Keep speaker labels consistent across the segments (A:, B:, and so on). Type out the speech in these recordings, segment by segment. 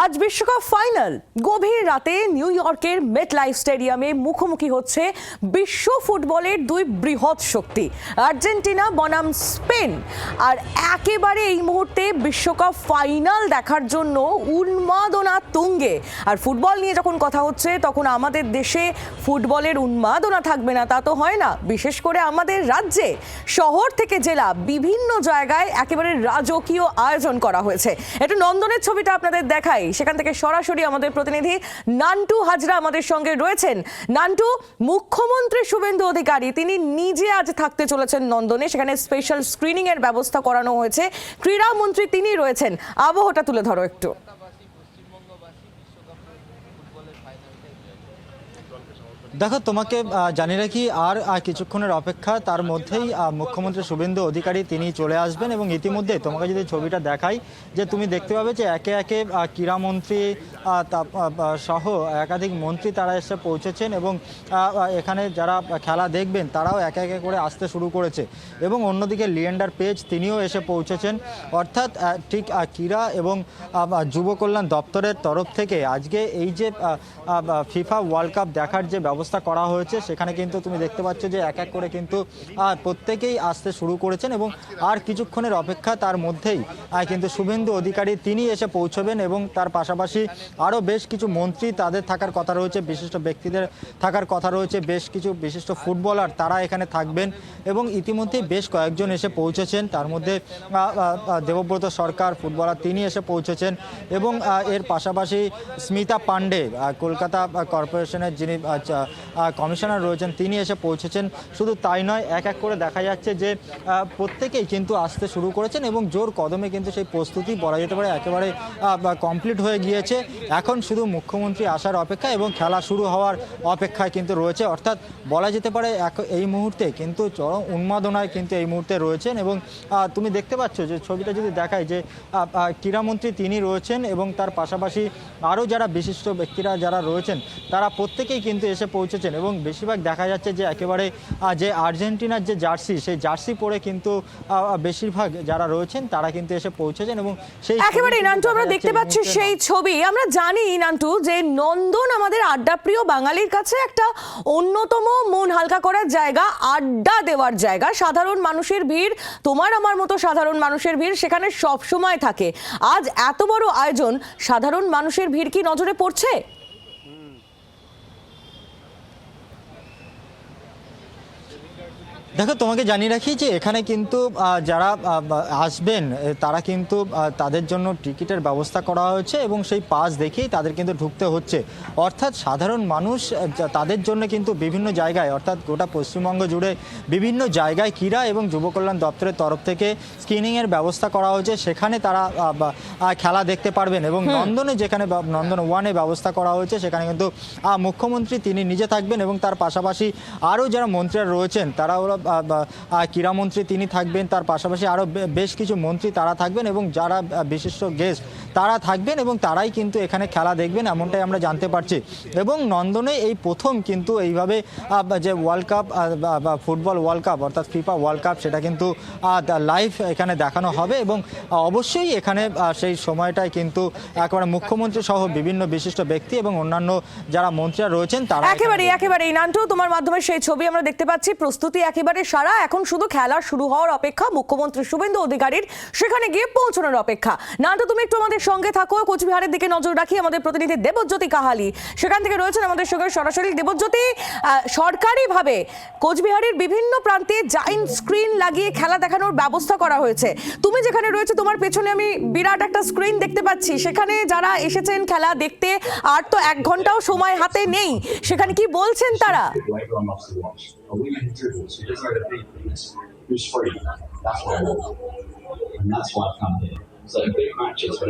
A: আজ বিশ্বকাপ ফাইনাল। গভীর রাতে নিউ ইয়র্কের মেটলাইফ স্টেডিয়ামে মুখোমুখি হচ্ছে বিশ্ব ফুটবলের দুই বৃহৎ শক্তি, আর্জেন্টিনা বনাম স্পেন। আর একেবারে এই মুহূর্তে বিশ্বকাপ ফাইনাল দেখার জন্য উন্মাদনা তুঙ্গে। আর ফুটবল নিয়ে যখন কথা হচ্ছে তখন আমাদের দেশে ফুটবলের উন্মাদনা থাকবে না তা তো হয় না। বিশেষ করে আমাদের রাজ্যে শহর থেকে জেলা বিভিন্ন জায়গায় একেবারে রাজকীয় আয়োজন করা হয়েছে। একটু নন্দনের ছবিটা আপনাদের দেখাই, সেখান থেকে সরাসরি আমাদের প্রতিনিধি নান্টু হাজরা আমাদের সঙ্গে রয়েছেন। নান্টু, মুখ্যমন্ত্রী শুভেন্দু অধিকারী তিনি নিজে আজ থাকতে চলেছেন নন্দনে, সেখানে স্পেশাল স্ক্রিনিং এর ব্যবস্থা করানো হয়েছে। ক্রীড়ামন্ত্রী তিনি রয়েছেন, আবহটা তুলে ধরো একটু।
B: দেখো, তোমাকে জানিয়ে রাখি আর কিছুক্ষণের অপেক্ষা, তার মধ্যেই মুখ্যমন্ত্রী শুভেন্দু অধিকারী তিনি চলে আসবেন। এবং ইতিমধ্যে তোমাকে যদি ছবিটা দেখাই, যে তুমি দেখতে পাবে যে একে একে ক্রীড়ামন্ত্রী সহ একাধিক মন্ত্রী তারা এসে পৌঁছেছেন এবং এখানে যারা খেলা দেখবেন তারাও একে একে করে আসতে শুরু করেছে। এবং অন্যদিকে লিয়েন্ডার পেজ তিনিও এসে পৌঁছেছেন। অর্থাৎ ঠিক ক্রীড়া এবং যুব কল্যাণ দপ্তরের তরফ থেকে আজকে এই যে ফিফা ওয়ার্ল্ড কাপ দেখার যে ব্যবস্থা করা হয়েছে, সেখানে কিন্তু তুমি দেখতে পাচ্ছ যে এক এক করে কিন্তু প্রত্যেকেই আসতে শুরু করেছেন। এবং আর কিছুক্ষণের অপেক্ষা, তার মধ্যেই কিন্তু শুভেন্দু অধিকারী তিনি এসে পৌঁছবেন। এবং তার পাশাপাশি আরও বেশ কিছু মন্ত্রী তাদের থাকার কথা রয়েছে, বিশিষ্ট ব্যক্তিদের থাকার কথা রয়েছে, বেশ কিছু বিশিষ্ট ফুটবলার তারা এখানে থাকবেন। এবং ইতিমধ্যেই বেশ কয়েকজন এসে পৌঁছেছেন, তার মধ্যে দেবব্রত সরকার ফুটবলার তিনি এসে পৌঁছেছেন। এবং এর পাশাপাশি স্মিতা পান্ডে কলকাতা কর্পোরেশনের যিনি কমিশনার রয়েছেন তিনি এসে পৌঁছেছেন। শুধু তাই নয়, এক এক করে দেখা যাচ্ছে যে প্রত্যেকেই কিন্তু আসতে শুরু করেছেন এবং জোর কদমে কিন্তু সেই প্রস্তুতি বলা যেতে পারে একেবারে কমপ্লিট হয়ে গিয়েছে। এখন শুধু মুখ্যমন্ত্রী আসার অপেক্ষা এবং খেলা শুরু হওয়ার অপেক্ষায় কিন্তু রয়েছে। অর্থাৎ বলা যেতে পারে এই মুহূর্তে কিন্তু চরম উন্মাদনায় কিন্তু এই মুহূর্তে রয়েছেন। এবং তুমি দেখতে পাচ্ছ যে ছবিটা যদি দেখায় যে ক্রীড়ামন্ত্রী তিনি রয়েছেন এবং তার পাশাপাশি আরও যারা বিশিষ্ট ব্যক্তিরা যারা রয়েছেন তারা প্রত্যেকেই কিন্তু এসে পৌঁছেছেন। এবং বেশিরভাগ দেখা যাচ্ছে যে একেবারে যে আর্জেন্টিনার যে জার্সি, সেই জার্সি পরে কিন্তু বেশিরভাগ যারা রয়েছেন তারা কিন্তু এসে পৌঁছেছেন। এবং সেই
A: একেবারে নান্টু আমরা দেখতে পাচ্ছি সেই ছবি। আমরা জানি নান্টু যে নন্দন আমাদের আড্ডা প্রিয় বাঙালির কাছে একটা অন্যতম মন হালকা করার জায়গা, আড্ডা দেওয়ার জায়গা। সাধারণ মানুষের ভিড়, তোমার আমার মতো সাধারণ মানুষের ভিড় সেখানে সব সময় থাকে। আজ এত বড় আয়োজন, সাধারণ মানুষের ভিড় কি নজরে পড়ছে?
B: দেখো, তোমাকে জানিয়ে রাখি যে এখানে কিন্তু যারা আসবেন তারা কিন্তু তাদের জন্য টিকিটের ব্যবস্থা করা হয়েছে এবং সেই পাস দেখেই তাদের কিন্তু ঢুকতে হচ্ছে। অর্থাৎ সাধারণ মানুষ তাদের জন্য কিন্তু বিভিন্ন জায়গায়, অর্থাৎ গোটা পশ্চিমবঙ্গ জুড়ে বিভিন্ন জায়গায় ক্রীড়া এবং যুব কল্যাণ দপ্তরের তরফ থেকে স্ক্রিনিংয়ের ব্যবস্থা করা হয়েছে। সেখানে তারা খেলা দেখতে পারবেন। এবং নন্দনে, যেখানে নন্দন ওয়ানে ব্যবস্থা করা হয়েছে, সেখানে কিন্তু মুখ্যমন্ত্রী তিনি নিজে থাকবেন এবং তার পাশাপাশি আরও যারা মন্ত্রীরা রয়েছেন তারা হলো ক্রীড়ামন্ত্রী তিনি থাকবেন, তার পাশাপাশি আরও বেশ কিছু মন্ত্রী তারা থাকবেন এবং যারা বিশিষ্ট গেস্ট তারা থাকবেন এবং তারাই কিন্তু এখানে খেলা দেখবেন, এমনটাই আমরা জানতে পারছি। এবং নন্দনে এই প্রথম কিন্তু এইভাবে যে ওয়ার্ল্ড কাপ বা ফুটবল ওয়ার্ল্ড কাপ অর্থাৎ ফিফা ওয়ার্ল্ড কাপ সেটা কিন্তু লাইভ এখানে দেখানো হবে। এবং অবশ্যই এখানে সেই সময়টায় কিন্তু একেবারে মুখ্যমন্ত্রী সহ বিভিন্ন বিশিষ্ট ব্যক্তি এবং অন্যান্য যারা মন্ত্রীরা রয়েছেন তারা
A: একেবারে নান্টু তোমার মাধ্যমে সেই ছবি আমরা দেখতে পাচ্ছি। প্রস্তুতি একেবারে সারা, এখন শুধু খেলা শুরু হওয়ার অপেক্ষা, মুখ্যমন্ত্রী শুভেন্দু অধিকারীর সেখানে গিয়ে পৌঁছানোর অপেক্ষা। নান্টু তুমি একটু আমাদের সঙ্গে থাকো, কোচবিহারের দিকে নজর রাখি। আমাদের প্রতিনিধি দেবজ্যোতি কাহালি সেখান থেকে রয়েছেন আমাদের সঙ্গে সরাসরি। দেবজ্যোতি, সরকারিভাবে কোচবিহারের বিভিন্ন প্রান্তে জায়ান্ট স্ক্রিন লাগিয়ে খেলা দেখানোর ব্যবস্থা করা হয়েছে। তুমি যেখানে রয়েছে তোমার পেছনে আমি বিরাট একটা স্ক্রিন দেখতে পাচ্ছি, সেখানে যারা এসেছেন খেলা দেখতে আর তো 1 ঘন্টাও সময় হাতে নেই, সেখানে কি বলছেন তারা?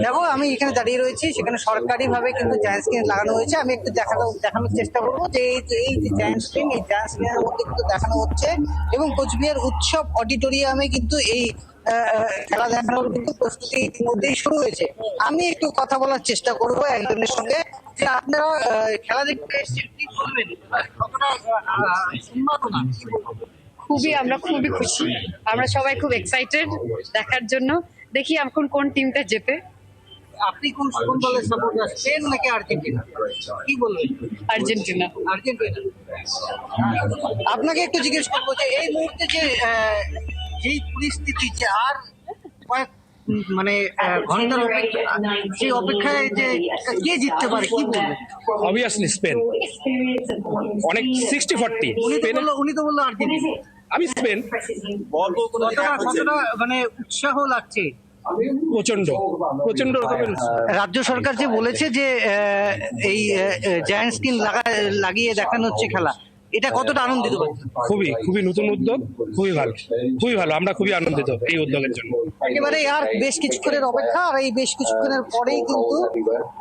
C: দেখো, আমি এখানে দাঁড়িয়ে রয়েছি, সেখানে সরকারিভাবে কিন্তু জায়ান্ট স্ক্রিন লাগানো হয়েছে। আমি একটু দেখানোর চেষ্টা করবো যে এই যে জায়ান্ট স্ক্রিনের মধ্যে কিন্তু দেখানো হচ্ছে এবং কোচবিহার উৎসব অডিটোরিয়ামে কিন্তু এই খেলা দেখানোর কিন্তু প্রস্তুতি ইতিমধ্যেই শুরু হয়েছে। আমি একটু কথা বলার চেষ্টা করবো একজনের সঙ্গে, যে আপনারা খেলা দেখতে এসেছেন, কি বলবেন?
D: আমরা খুবই খুশি, আমরা সবাই খুব এক্সাইটেড দেখার জন্য। দেখি এখন কোন টিমটা জেতে।
C: আপনি কোন দলের সাপোর্টার, স্পেন নাকি আর্জেন্টিনা, কি বলবেন?
D: আর্জেন্টিনা।
C: আর্জেন্টিনা। আপনাকে একটু জিজ্ঞেস করবো যে এই মুহূর্তে যে যেই পরিস্থিতি, যে আর কয়েক মানে ঘন্টার অপেক্ষা, সেই অপেক্ষায় যে কে জিততে পারে, কি বলবেন?
E: অবভিয়াসলি স্পেন, অনেক 60-40
C: উনি তো বললো আর্জেন্টিনা।
E: আমি স্পেন।
C: কতটা মানে উৎসাহ লাগছে?
E: প্রচন্ড প্রচন্ড রকমের
C: রাজ্য সরকার যে বলেছে যে এই জায়ান্ট স্ক্রিন লাগিয়ে দেখানো হচ্ছে খেলা, এটা কতটা আনন্দিত পাচ্ছেন?
E: খুবই খুবই নতুন উদ্যোগ, খুবই ভালো, খুবই ভালো। আমরা খুবই আনন্দিত এই উদ্যোগের জন্য।
C: একেবারে আর বেশ কিছুক্ষণের অপেক্ষা, আর এই বেশ কিছুক্ষণের পরেই কিন্তু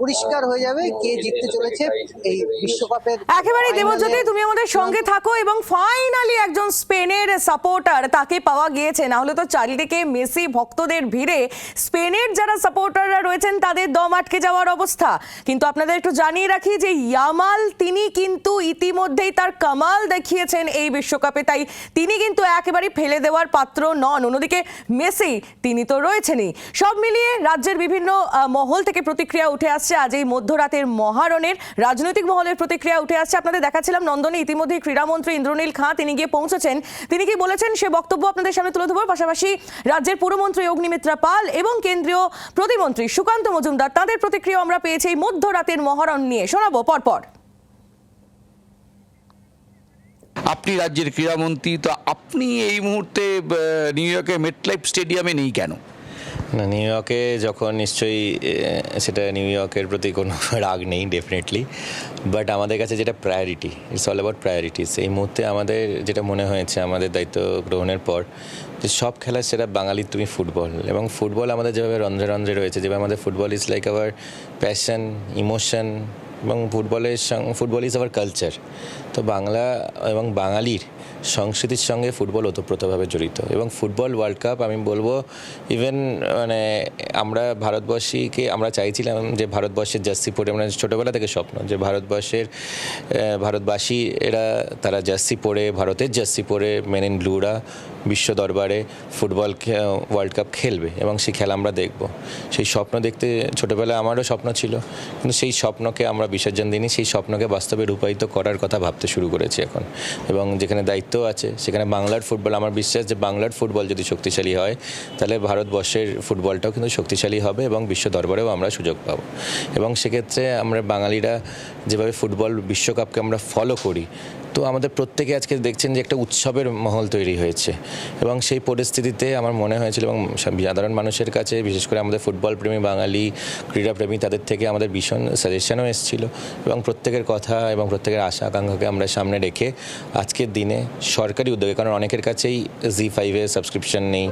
C: পরিষ্কার হয়ে যাবে কে জিততে চলেছে এই বিশ্বকাপের।
A: একেবারে দেবজ্যোতি, তুমি আমাদের সঙ্গে থাকো এবং ফাইনালি একজন স্পেনের সাপোর্টার তাকে পাওয়া গিয়েছে। না হলে তো চারিদিকে মেসি ভক্তদের ভিড়ে স্পেনের যারা সাপোর্টাররা রয়েছেন তাদের দম আটকে যাওয়ার অবস্থা। কিন্তু আপনাদের একটু জানিয়ে রাখি যে ইয়ামাল তিনি কিন্তু ইতিমধ্যেই তার কামাল দেখিয়েছেন এই বিশ্বকাপে, তাই তিনি কিন্তু একেবারে ফেলে দেওয়ার পাত্র নন। অন্যদিকে মেসি তিনি তো রয়েছেনই। সব মিলিয়ে রাজ্যের বিভিন্ন মহল থেকে প্রতিক্রিয়া উঠে আসছে। আজ এই মধ্যরাতের মহারণের রাজনৈতিক মহলের প্রতিক্রিয়া উঠে আসছে। আপনাদের দেখাচ্ছিলাম নন্দনে ইতিমধ্যে ক্রীড়ামন্ত্রী ইন্দ্রনীল খাঁ তিনি গিয়ে পৌঁছেছেন। তিনি কি বলেছেন সে বক্তব্য আপনাদের সামনে তুলে ধরব। পাশাপাশি রাজ্যের পুরমন্ত্রী অগ্নিমিত্রা পাল এবং কেন্দ্রীয় প্রতিমন্ত্রী সুকান্ত মজুমদার তাদের প্রতিক্রিয়া আমরা পেয়েছি এই মধ্যরাতের মহারণ নিয়ে, শোনাবো পরপর।
F: আপনি রাজ্যের ক্রীড়ামন্ত্রী, তো আপনি এই মুহূর্তে নিউ ইয়র্কের মেটলাইফ স্টেডিয়ামে নেই কেন?
G: না, নিউ ইয়র্কে যখন নিশ্চয়ই সেটা নিউ ইয়র্কের প্রতি কোনো রাগ নেই ডেফিনেটলি, বাট আমাদের কাছে যেটা priority, it's all about priorities. এই মুহূর্তে আমাদের যেটা মনে হয়েছে আমাদের দায়িত্ব গ্রহণের পর, যে সব খেলা সেটা বাঙালির তুমি ফুটবল, এবং ফুটবল আমাদের যেভাবে রন্ধ্রে রন্ধ্রে রয়েছে, যেভাবে আমাদের football is like our passion, emotion, এবং ফুটবল ইজ আওয়ার কালচার। তো বাংলা এবং বাঙালির সংস্কৃতির সঙ্গে ফুটবল ওতপ্রোতভাবে জড়িত, এবং ফুটবল ওয়ার্ল্ড কাপ আমি বলবো ইভেন মানে আমরা ভারতবর্ষীকে আমরা চাইছিলাম যে ভারতবর্ষের জার্সি পরে, মানে ছোটোবেলা থেকে স্বপ্ন যে ভারতবাসী এরা তারা জার্সি পরে, ভারতের জার্সি পরে মেন ইন ব্লুরা বিশ্ব দরবারে ফুটবল ওয়ার্ল্ড কাপ খেলবে এবং সেই খেলা আমরা দেখব। সেই স্বপ্ন দেখতে ছোটোবেলায় আমারও স্বপ্ন ছিল, কিন্তু সেই স্বপ্নকে আমরা বিসর্জন দিইনি, সেই স্বপ্নকে বাস্তবে রূপায়িত করার কথা ভাবতে শুরু করেছি এখন। এবং যেখানে দায়িত্ব আছে সেখানে বাংলার ফুটবল, আমার বিশ্বাস যে বাংলার ফুটবল যদি শক্তিশালী হয় তাহলে ভারতবর্ষের ফুটবলটাও কিন্তু শক্তিশালী হবে এবং বিশ্ব দরবারেও আমরা সুযোগ পাব। এবং সেক্ষেত্রে আমরা বাঙালিরা যেভাবে ফুটবল বিশ্বকাপকে আমরা ফলো করি, তো আমাদের প্রত্যেকে আজকে দেখছেন যে একটা উৎসবের মহল তৈরি হয়েছে, এবং সেই পরিস্থিতিতে আমার মনে হয়েছিল এবং সাধারণ মানুষের কাছে, বিশেষ করে আমাদের ফুটবল প্রেমী বাঙালি ক্রীড়াপ্রেমী তাদের থেকে আমাদের ভীষণ সাজেশনও এসেছিল, এবং প্রত্যেকের কথা এবং প্রত্যেকের আশা আকাঙ্ক্ষাকে আমরা সামনে রেখে আজকের দিনে সরকারি উদ্যোগে, কারণ অনেকের কাছেই জি5-এর সাবস্ক্রিপশন নেই,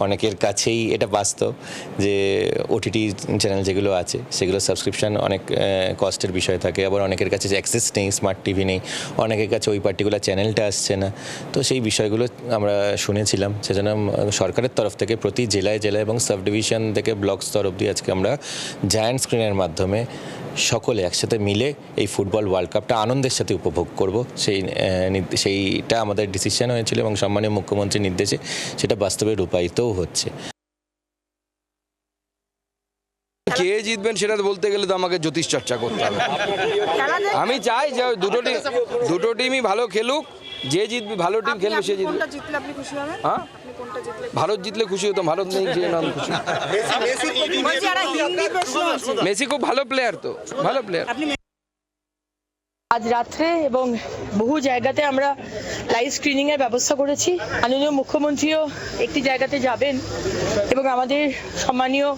G: অনেকের কাছেই এটা বাস্তব যে ওটিটি চ্যানেল যেগুলো আছে সেগুলো সাবস্ক্রিপশন অনেক কস্টের বিষয় থাকে, আবার অনেকের কাছে অ্যাক্সেস নেই, স্মার্ট টিভি নেই, অনেকের কাছে ওই পার্টিকুলার চ্যানেলটা আসছে না। তো সেই বিষয়গুলো আমরা শুনেছিলাম, সেজন্য সরকারের তরফ থেকে প্রতি জেলায় এবং সাব ডিভিশন থেকে ব্লক স্তর অবধি আজকে আমরা জায়ান্ট স্ক্রিনের মাধ্যমে সকলে একসাথে মিলে এই ফুটবল ওয়ার্ল্ড কাপটা আনন্দের সাথে উপভোগ করব, সেইটা আমাদের ডিসিশন হয়েছিল এবং সম্মানীয় মুখ্যমন্ত্রীর নির্দেশে সেটা বাস্তবে রূপায়িতও হচ্ছে।
F: কে জিতবেন সেটা বলতে গেলে তো আমাকে জ্যোতিষ চর্চা করতে হবে। আমি চাই যে দুটো টিমই ভালো খেলুক, যে জিতবে ভালো টিম খেলবে সে জিতবে। হ্যাঁ, ভারত জিতলে খুশি হতাম, ভারত নেই যে নাম খুশি। মেসি খুব ভালো প্লেয়ার, তো ভালো প্লেয়ার।
H: আজ রাত্রে এবং বহু জায়গাতে আমরা লাইভ স্ক্রিনিং এর ব্যবস্থা করেছি। মাননীয় মুখ্যমন্ত্রীও একটি জায়গাতে যাবেন এবং আমাদের সম্মানীয়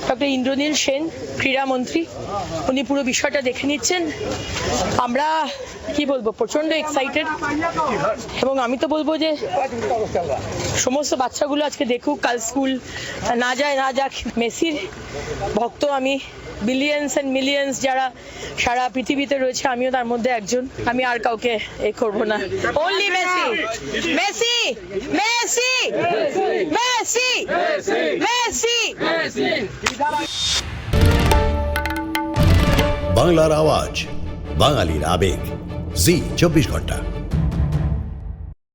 H: ডক্টর ইন্দ্রনীল সেন ক্রীড়ামন্ত্রী উনি পুরো বিষয়টা দেখে নিচ্ছেন। আমরা কি বলবো, প্রচন্ড এক্সাইটেড, এবং আমি তো বলবো যে সমস্ত বাচ্চাগুলো আজকে দেখুক, কাল স্কুল না যাক। মেসির ভক্ত আমি, বিলিয়ন্স এন্ড মিলিয়ন্স যারা সারা পৃথিবীতে রয়েছে, আমিও তার মধ্যে একজন। আমি আর কাউকে করবো না, only Messi Messi Messi Messi Messi.
I: বাংলার আওয়াজ, বাঙালির আবেগ, জি 24 ঘন্টা।